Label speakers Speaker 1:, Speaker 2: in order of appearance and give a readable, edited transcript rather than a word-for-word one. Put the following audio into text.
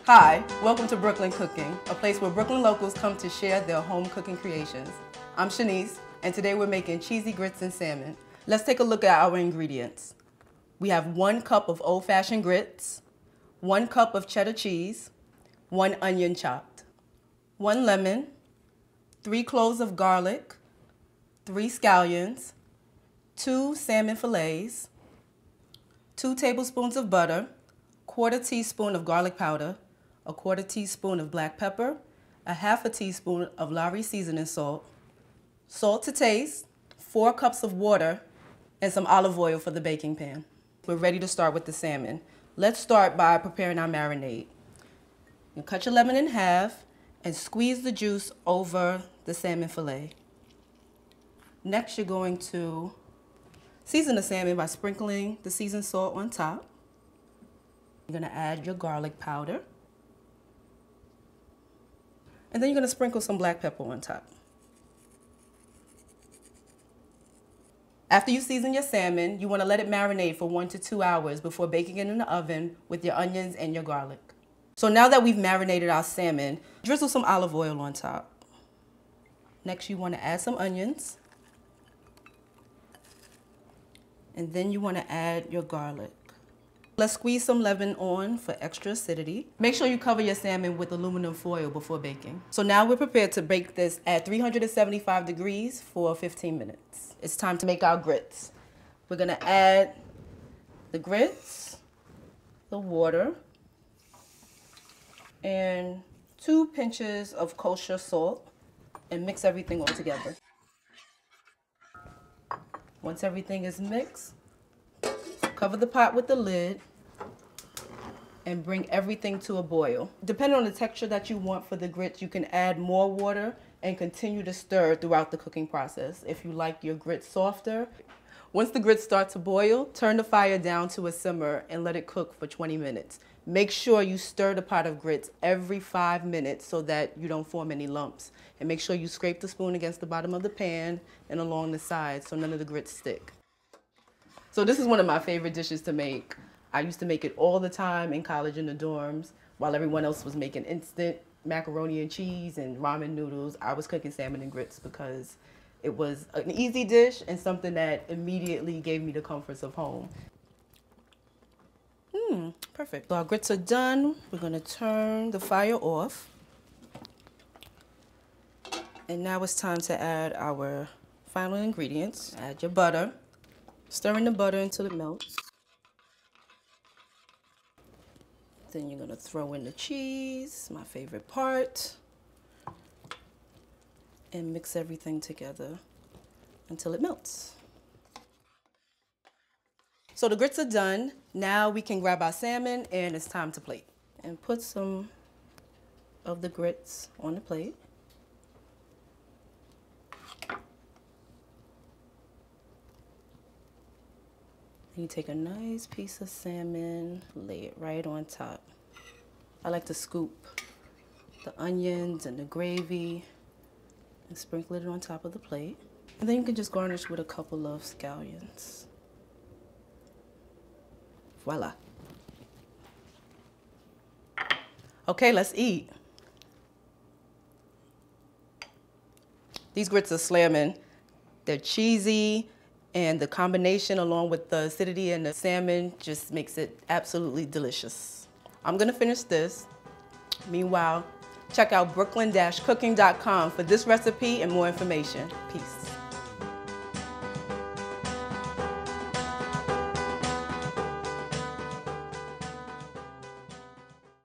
Speaker 1: Hi, welcome to Brooklyn Cooking, a place where Brooklyn locals come to share their home cooking creations. I'm Shanice, and today we're making cheesy grits and salmon. Let's take a look at our ingredients. We have 1 cup of old-fashioned grits, 1 cup of cheddar cheese, 1 onion chopped, 1 lemon, 3 cloves of garlic, 3 scallions, 2 salmon fillets, 2 tablespoons of butter, 1/4 teaspoon of garlic powder, 1/4 teaspoon of black pepper, 1/2 teaspoon of Lowry seasoning salt, salt to taste, 4 cups of water, and some olive oil for the baking pan. We're ready to start with the salmon. Let's start by preparing our marinade. You cut your lemon in half and squeeze the juice over the salmon fillet. Next, you're going to season the salmon by sprinkling the seasoned salt on top. You're going to add your garlic powder. And then you're going to sprinkle some black pepper on top. After you season your salmon, you want to let it marinate for 1 to 2 hours before baking it in the oven with your onions and your garlic. So now that we've marinated our salmon, drizzle some olive oil on top. Next, you want to add some onions. And then you want to add your garlic. Let's squeeze some lemon on for extra acidity. Make sure you cover your salmon with aluminum foil before baking. So now we're prepared to bake this at 375 degrees for 15 minutes. It's time to make our grits. We're gonna add the grits, the water, and 2 pinches of kosher salt and mix everything all together. Once everything is mixed, cover the pot with the lid and bring everything to a boil. Depending on the texture that you want for the grits, you can add more water and continue to stir throughout the cooking process if you like your grits softer. Once the grits start to boil, turn the fire down to a simmer and let it cook for 20 minutes. Make sure you stir the pot of grits every 5 minutes so that you don't form any lumps. And make sure you scrape the spoon against the bottom of the pan and along the sides so none of the grits stick. So this is one of my favorite dishes to make. I used to make it all the time in college in the dorms while everyone else was making instant macaroni and cheese and ramen noodles. I was cooking salmon and grits because it was an easy dish and something that immediately gave me the comforts of home. Perfect. So our grits are done. We're going to turn the fire off. And now it's time to add our final ingredients. Add your butter. Stir in the butter until it melts. Then you're going to throw in the cheese, my favorite part, and mix everything together until it melts. So the grits are done. Now we can grab our salmon and it's time to plate. And put some of the grits on the plate. You take a nice piece of salmon, lay it right on top. I like to scoop the onions and the gravy and sprinkle it on top of the plate. And then you can just garnish with a couple of scallions. Voila. Okay, let's eat. These grits are slamming. They're cheesy. And the combination along with the acidity and the salmon just makes it absolutely delicious. I'm gonna finish this. Meanwhile, check out brooklyn-cooking.com for this recipe and more information. Peace.